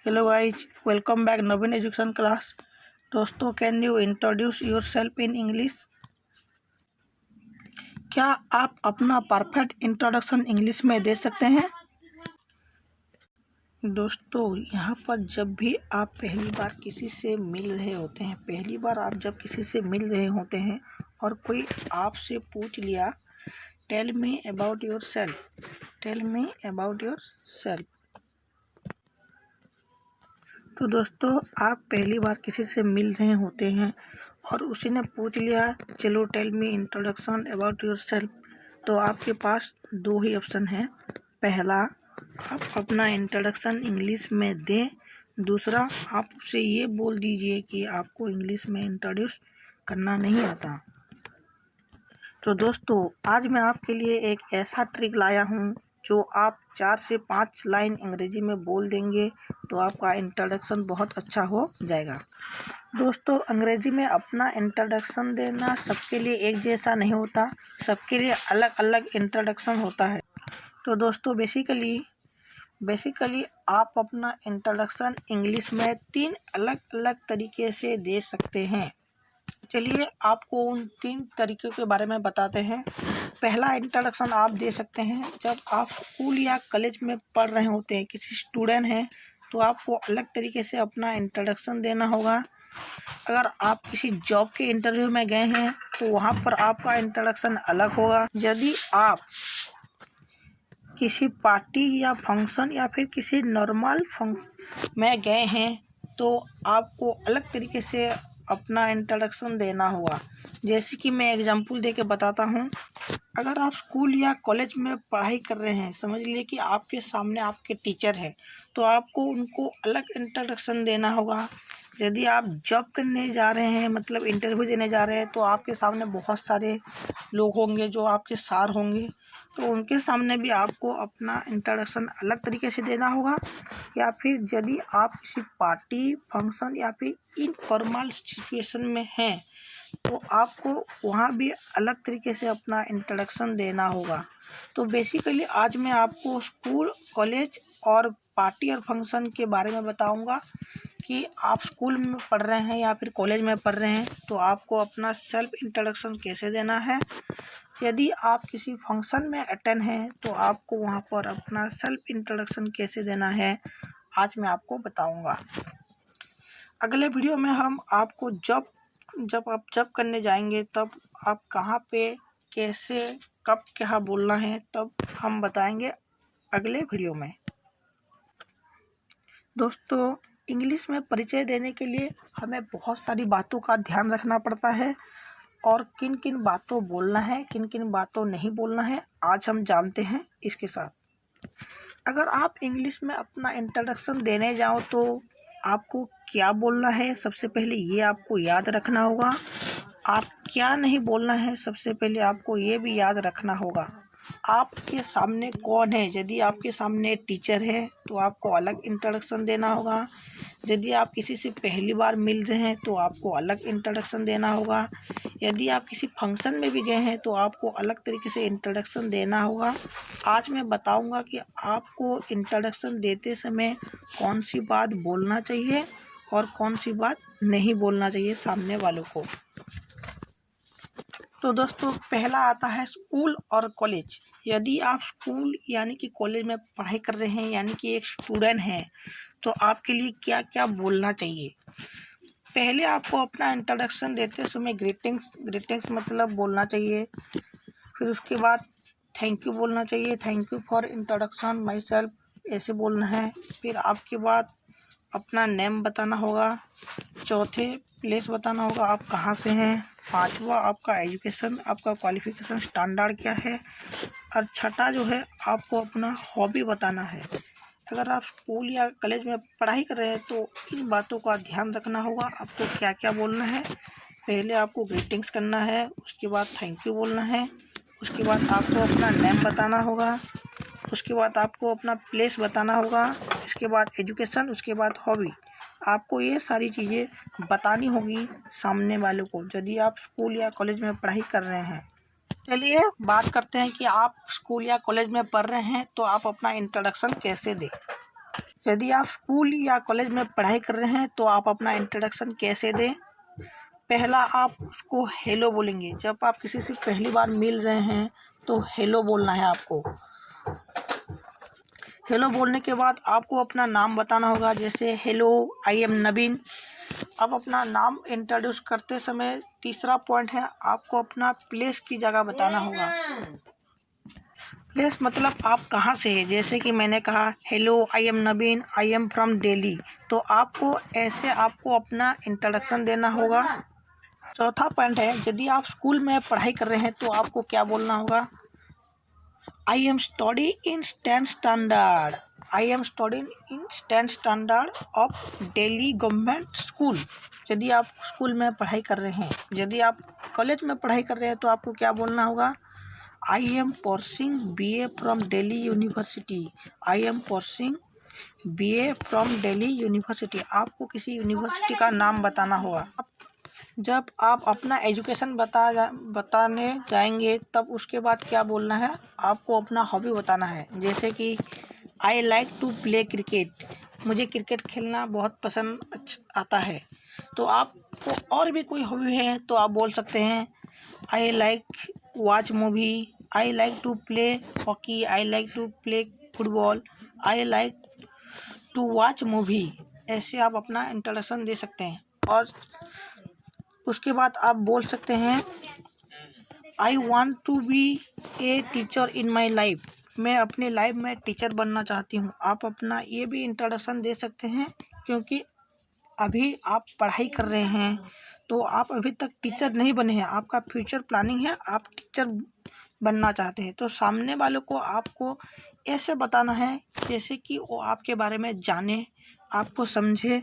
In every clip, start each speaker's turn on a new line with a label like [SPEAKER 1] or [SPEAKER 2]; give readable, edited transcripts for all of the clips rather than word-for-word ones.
[SPEAKER 1] Hello guys, welcome back नवीन education class. दोस्तों, can you introduce your self in English? क्या आप अपना perfect introduction English में दे सकते हैं? दोस्तों, यहाँ पर जब भी आप पहली बार किसी से मिल रहे होते हैं, और कोई आपसे पूछ लिया, tell me about yourself. तो दोस्तों, आप पहली बार किसी से मिल रहे होते हैं और उसी ने पूछ लिया, चलो tell me introduction about yourself. तो आपके पास दो ही ऑप्शन है। पहला, आप अपना इंट्रोडक्शन इंग्लिश में दें। दूसरा, आप उसे ये बोल दीजिए कि आपको इंग्लिश में इंट्रोड्यूस करना नहीं आता। तो दोस्तों, आज मैं आपके लिए एक ऐसा ट्रिक लाया हूँ जो आप 4 से 5 लाइन अंग्रेजी में बोल देंगे तो आपका इंट्रोडक्शन बहुत अच्छा हो जाएगा। दोस्तों, अंग्रेजी में अपना इंट्रोडक्शन देना सबके लिए एक जैसा नहीं होता, सबके लिए अलग अलग इंट्रोडक्शन होता है। तो दोस्तों, बेसिकली आप अपना इंट्रोडक्शन इंग्लिश में 3 अलग अलग तरीके से दे सकते हैं। चलिए आपको उन 3 तरीक़ों के बारे में बताते हैं। पहला इंट्रोडक्शन आप दे सकते हैं जब आप स्कूल या कॉलेज में पढ़ रहे होते हैं, किसी स्टूडेंट हैं, तो आपको अलग तरीके से अपना इंट्रोडक्शन देना होगा। अगर आप किसी जॉब के इंटरव्यू में गए हैं तो वहाँ पर आपका इंट्रोडक्शन अलग होगा। यदि आप किसी पार्टी या फंक्शन या फिर किसी नॉर्मल फंक्शन में गए हैं तो आपको अलग तरीके से अपना इंट्रोडक्शन देना होगा। जैसे कि मैं एग्जांपल दे के बताता हूँ। अगर आप स्कूल या कॉलेज में पढ़ाई कर रहे हैं, समझ लीजिए कि आपके सामने आपके टीचर हैं, तो आपको उनको अलग इंट्रोडक्शन देना होगा। यदि आप जॉब करने जा रहे हैं, मतलब इंटरव्यू देने जा रहे हैं, तो आपके सामने बहुत सारे लोग होंगे जो आपके सार होंगे, तो उनके सामने भी आपको अपना इंट्रोडक्शन अलग तरीके से देना होगा। या फिर यदि आप किसी पार्टी, फंक्शन या फिर इनफॉर्मल सिचुएशन में हैं तो आपको वहाँ भी अलग तरीके से अपना इंट्रोडक्शन देना होगा। तो बेसिकली आज मैं आपको स्कूल, कॉलेज और पार्टी और फंक्शन के बारे में बताऊंगा कि आप स्कूल में पढ़ रहे हैं या फिर कॉलेज में पढ़ रहे हैं तो आपको अपना सेल्फ इंट्रोडक्शन कैसे देना है। यदि आप किसी फंक्शन में अटेंड हैं तो आपको वहाँ पर अपना सेल्फ इंट्रोडक्शन कैसे देना है, आज मैं आपको बताऊंगा। अगले वीडियो में हम आपको जब आप जॉब करने जाएंगे तब आप कहाँ पे, कैसे, कब, क्या बोलना है, तब हम बताएंगे अगले वीडियो में। दोस्तों, इंग्लिश में परिचय देने के लिए हमें बहुत सारी बातों का ध्यान रखना पड़ता है और किन किन बातों बोलना है, किन किन बातों नहीं बोलना है, आज हम जानते हैं इसके साथ। अगर आप इंग्लिश में अपना इंट्रोडक्शन देने जाओ तो आपको क्या बोलना है, सबसे पहले ये आपको याद रखना होगा। आप क्या नहीं बोलना है, सबसे पहले आपको ये भी याद रखना होगा। आपके सामने कौन है, यदि आपके सामने टीचर है तो आपको अलग इंट्रोडक्शन देना होगा। यदि आप किसी से पहली बार मिल रहे हैं तो आपको अलग इंट्रोडक्शन देना होगा। यदि आप किसी फंक्शन में भी गए हैं तो आपको अलग तरीके से इंट्रोडक्शन देना होगा। आज मैं बताऊंगा कि आपको इंट्रोडक्शन देते समय कौन सी बात बोलना चाहिए और कौन सी बात नहीं बोलना चाहिए सामने वालों को। तो दोस्तों, पहला आता है स्कूल और कॉलेज। यदि आप स्कूल यानी कि कॉलेज में पढ़ाई कर रहे हैं, यानी कि एक स्टूडेंट हैं, तो आपके लिए क्या क्या बोलना चाहिए। पहले आपको अपना इंट्रोडक्शन देते समय ग्रीटिंग्स मतलब बोलना चाहिए। फिर उसके बाद थैंक यू बोलना चाहिए, thank you for introduction my self, ऐसे बोलना है। फिर आपके बाद अपना नेम बताना होगा। चौथे, प्लेस बताना होगा, आप कहाँ से हैं। पांचवा, आपका एजुकेशन, आपका क्वालिफिकेशन स्टैंडर्ड क्या है। और छठा जो है, आपको अपना हॉबी बताना है। अगर आप स्कूल या कॉलेज में पढ़ाई कर रहे हैं तो इन बातों का ध्यान रखना होगा, आपको क्या क्या बोलना है। पहले आपको ग्रीटिंग्स करना है, उसके बाद थैंक यू बोलना है, उसके बाद आपको अपना नेम बताना होगा, उसके बाद आपको अपना प्लेस बताना होगा, इसके बाद एजुकेशन, उसके बाद हॉबी। आपको ये सारी चीज़ें बतानी होगी सामने वालों को यदि आप स्कूल या कॉलेज में पढ़ाई कर रहे हैं। चलिए बात करते हैं कि आप स्कूल या कॉलेज में पढ़ रहे हैं तो आप अपना इंट्रोडक्शन कैसे दें। यदि आप स्कूल या कॉलेज में पढ़ाई कर रहे हैं तो आप अपना इंट्रोडक्शन कैसे दें। पहला आप उसको हेलो बोलेंगे। जब आप किसी से पहली बार मिल रहे हैं तो हेलो बोलना है आपको। हेलो बोलने के बाद आपको अपना नाम बताना होगा, जैसे हेलो आई एम नवीन। अब अपना नाम इंट्रोड्यूस करते समय तीसरा पॉइंट है, आपको अपना प्लेस की जगह बताना होगा। प्लेस मतलब आप कहाँ से हैं। जैसे कि मैंने कहा hello I am Naveen, I am from Delhi, तो आपको ऐसे आपको अपना इंट्रोडक्शन देना होगा। चौथा पॉइंट है, यदि आप स्कूल में पढ़ाई कर रहे हैं तो आपको क्या बोलना होगा। I am study in 10th standard, I am studying in 10th standard of Delhi government school. यदि आप स्कूल में पढ़ाई कर रहे हैं। यदि आप कॉलेज में पढ़ाई कर रहे हैं तो आपको क्या बोलना होगा। I am pursuing BA from Delhi university, I am pursuing BA from Delhi university. आपको किसी यूनिवर्सिटी का नाम बताना होगा। जब आप अपना एजुकेशन बताने जाएंगे तब उसके बाद क्या बोलना है, आपको अपना हॉबी बताना है। जैसे कि I like to play cricket, मुझे क्रिकेट खेलना बहुत पसंद आता है। तो आपको और भी कोई हॉबी है तो आप बोल सकते हैं I like watch movie, I like to play hockey, I like to play football, I like to watch movie. ऐसे आप अपना इंट्रोडक्शन दे सकते हैं। और उसके बाद आप बोल सकते हैं I want to be a teacher in my life, मैं अपनी लाइफ में टीचर बनना चाहती हूँ। आप अपना ये भी इंट्रोडक्शन दे सकते हैं, क्योंकि अभी आप पढ़ाई कर रहे हैं तो आप अभी तक टीचर नहीं बने हैं। आपका फ्यूचर प्लानिंग है, आप टीचर बनना चाहते हैं। तो सामने वालों को आपको ऐसे बताना है जैसे कि वो आपके बारे में जाने, आपको समझे।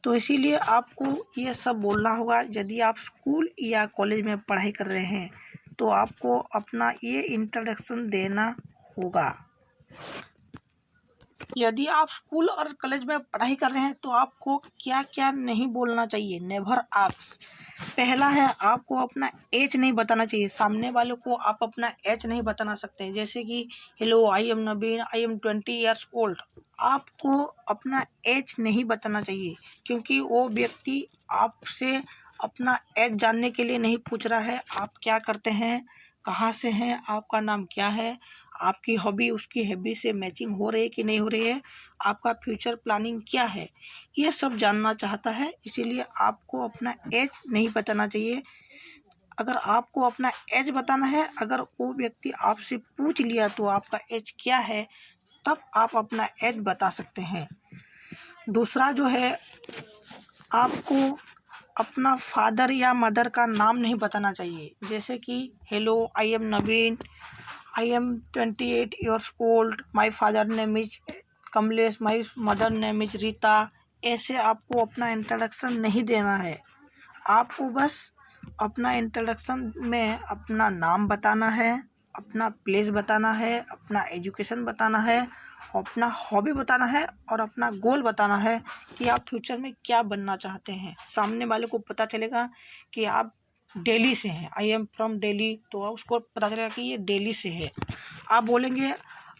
[SPEAKER 1] तो इसीलिए आपको ये सब बोलना होगा। यदि आप स्कूल या कॉलेज में पढ़ाई कर रहे हैं तो आपको अपना ये इंट्रोडक्शन देना होगा। यदि आप स्कूल और कॉलेज में पढ़ाई कर रहे हैं तो आपको क्या क्या नहीं बोलना चाहिए। Never ask. पहला है, आपको अपना एज नहीं बताना चाहिए। सामने वालों को आप अपना एज नहीं बताना सकते। जैसे कि hello I am Naveen, I am 20 years old. आपको अपना एज नहीं बताना चाहिए, क्योंकि वो व्यक्ति आपसे अपना एज जानने के लिए नहीं पूछ रहा है। आप क्या करते हैं, कहाँ से हैं, आपका नाम क्या है, आपकी हॉबी उसकी हॉबी से मैचिंग हो रही है कि नहीं हो रही है, आपका फ्यूचर प्लानिंग क्या है, ये सब जानना चाहता है। इसीलिए आपको अपना एज नहीं बताना चाहिए। अगर आपको अपना एज बताना है, अगर वो व्यक्ति आपसे पूछ लिया तो आपका एज क्या है, तब आप अपना एज बता सकते हैं। दूसरा जो है, आपको अपना फादर या मदर का नाम नहीं बताना चाहिए। जैसे कि hello I am Naveen, I am 28 years old, my father name is Kamlesh, my mother name is Rita. ऐसे आपको अपना इंट्रोडक्शन नहीं देना है। आपको बस अपना इंट्रोडक्शन में अपना नाम बताना है, अपना प्लेस बताना है, अपना एजुकेशन बताना है, अपना हॉबी बताना है और अपना गोल बताना है कि आप फ्यूचर में क्या बनना चाहते हैं। सामने वाले को पता चलेगा कि आप दिल्ली से हैं, आई एम फ्रॉम दिल्ली, तो उसको पता चलेगा कि ये दिल्ली से है। आप बोलेंगे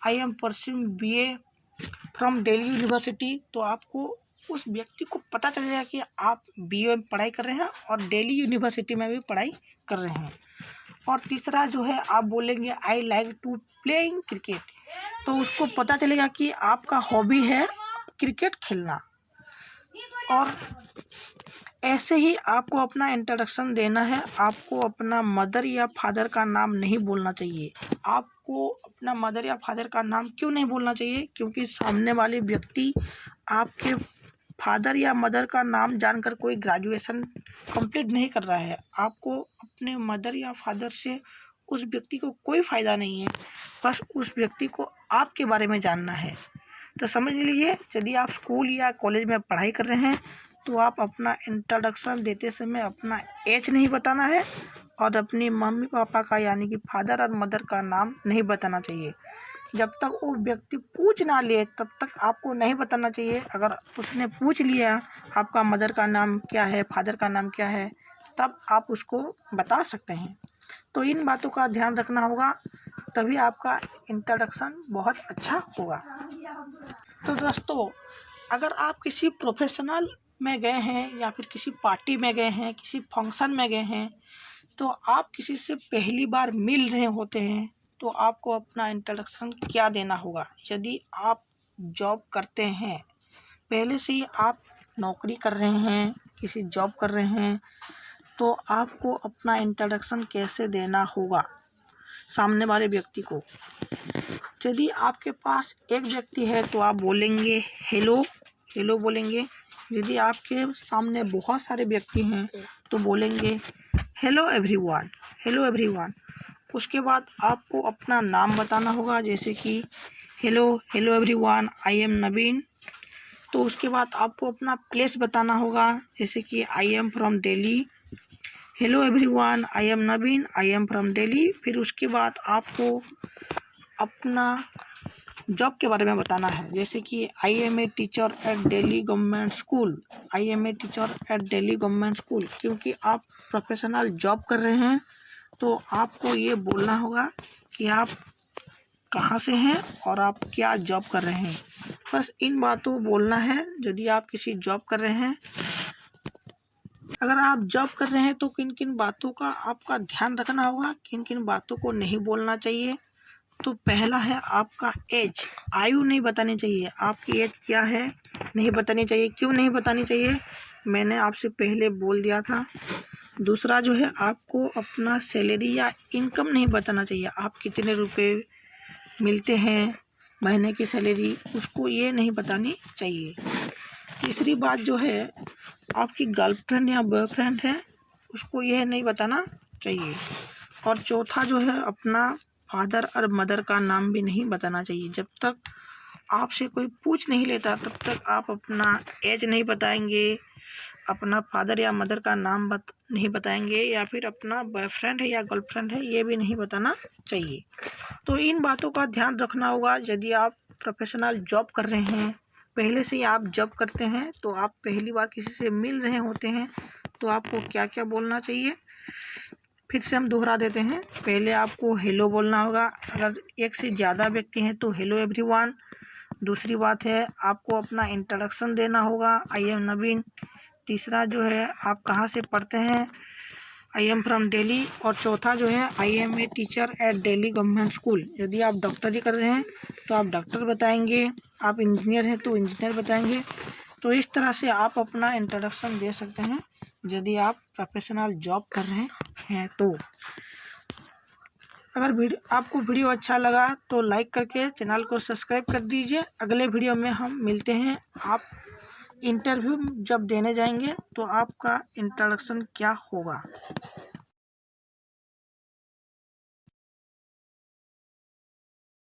[SPEAKER 1] I am pursuing BA from Delhi university, तो आपको उस व्यक्ति को पता चल जाएगा कि आप BA में पढ़ाई कर रहे हैं और दिल्ली यूनिवर्सिटी में भी पढ़ाई कर रहे हैं। और तीसरा जो है, आप बोलेंगे I like to playing cricket, तो उसको पता चलेगा कि आपका हॉबी है क्रिकेट खेलना। और ऐसे ही आपको अपना इंट्रोडक्शन देना है। आपको अपना मदर या फादर का नाम नहीं बोलना चाहिए। आपको अपना मदर या फादर का नाम क्यों नहीं बोलना चाहिए, क्योंकि सामने वाले व्यक्ति आपके फादर या मदर का नाम जानकर कोई ग्रेजुएशन कंप्लीट नहीं कर रहा है। आपको अपने मदर या फादर से उस व्यक्ति को कोई फ़ायदा नहीं है, बस उस व्यक्ति को आपके बारे में जानना है। तो समझ लीजिए, यदि आप स्कूल या कॉलेज में पढ़ाई कर रहे हैं तो आप अपना इंट्रोडक्शन देते समय अपना एज नहीं बताना है और अपनी मम्मी पापा का यानी कि फादर और मदर का नाम नहीं बताना चाहिए। जब तक वो व्यक्ति पूछ ना ले तब तक आपको नहीं बताना चाहिए। अगर उसने पूछ लिया आपका मदर का नाम क्या है, फादर का नाम क्या है, तब आप उसको बता सकते हैं। तो इन बातों का ध्यान रखना होगा, तभी आपका इंट्रोडक्शन बहुत अच्छा होगा। तो दोस्तों, अगर आप किसी प्रोफेशनल में गए हैं या फिर किसी पार्टी में गए हैं, किसी फंक्शन में गए हैं, तो आप किसी से पहली बार मिल रहे होते हैं, तो आपको अपना इंट्रोडक्शन क्या देना होगा। यदि आप जॉब करते हैं, पहले से ही आप नौकरी कर रहे हैं, किसी जॉब कर रहे हैं, तो आपको अपना इंट्रोडक्शन कैसे देना होगा सामने वाले व्यक्ति को। यदि आपके पास एक व्यक्ति है तो आप बोलेंगे हेलो हेलो बोलेंगे। यदि आपके सामने बहुत सारे व्यक्ति हैं तो बोलेंगे हेलो एवरीवन, हेलो एवरीवन। उसके बाद आपको अपना नाम बताना होगा, जैसे कि hello hello everyone, I am Naveen. तो उसके बाद आपको अपना प्लेस बताना होगा, जैसे कि I am from Delhi. Hello everyone, I am Naveen, I am from Delhi. फिर उसके बाद आपको अपना जॉब के बारे में बताना है, जैसे कि I am a teacher at Delhi government school, I am a teacher at Delhi government school. क्योंकि आप प्रोफेशनल जॉब कर रहे हैं तो आपको ये बोलना होगा कि आप कहाँ से हैं और आप क्या जॉब कर रहे हैं। बस इन बातों को बोलना है यदि आप किसी जॉब कर रहे हैं। अगर आप जॉब कर रहे हैं तो किन किन बातों का आपका ध्यान रखना होगा, किन किन बातों को नहीं बोलना चाहिए। तो पहला है आपका एज, आयु नहीं बतानी चाहिए। आपकी एज क्या है नहीं बतानी चाहिए। क्यों नहीं बतानी चाहिए, मैंने आपसे पहले बोल दिया था। दूसरा जो है, आपको अपना सैलरी या इनकम नहीं बताना चाहिए। आप कितने रुपए मिलते हैं महीने की सैलरी, उसको ये नहीं बतानी चाहिए। तीसरी बात जो है, आपकी गर्लफ्रेंड या बॉयफ्रेंड है, उसको यह नहीं बताना चाहिए। और चौथा जो है, अपना फादर और मदर का नाम भी नहीं बताना चाहिए। जब तक आपसे कोई पूछ नहीं लेता तब तक आप अपना एज नहीं बताएंगे, अपना फादर या मदर का नाम नहीं बताएंगे, या फिर अपना बॉयफ्रेंड है या गर्लफ्रेंड है ये भी नहीं बताना चाहिए। तो इन बातों का ध्यान रखना होगा। यदि आप प्रोफेशनल जॉब कर रहे हैं, पहले से ही आप जॉब करते हैं, तो आप पहली बार किसी से मिल रहे होते हैं, तो आपको क्या क्या बोलना चाहिए फिर से हम दोहरा देते हैं। पहले आपको हेलो बोलना होगा। अगर एक से ज़्यादा व्यक्ति हैं तो हेलो एवरीवन। दूसरी बात है, आपको अपना इंट्रोडक्शन देना होगा, आई एम नवीन। तीसरा जो है, आप कहाँ से पढ़ते हैं, आई एम फ्रॉम दिल्ली। और चौथा जो है, I am a teacher at Delhi government school. यदि आप डॉक्टरी कर रहे हैं तो आप डॉक्टर बताएंगे, आप इंजीनियर हैं तो इंजीनियर बताएंगे। तो इस तरह से आप अपना इंट्रोडक्शन दे सकते हैं यदि आप प्रोफेशनल जॉब कर रहे हैं। तो अगर आपको वीडियो अच्छा लगा तो लाइक करके चैनल को सब्सक्राइब कर दीजिए। अगले वीडियो में हम मिलते हैं। आप इंटरव्यू जब देने जाएंगे तो आपका इंट्रोडक्शन क्या होगा।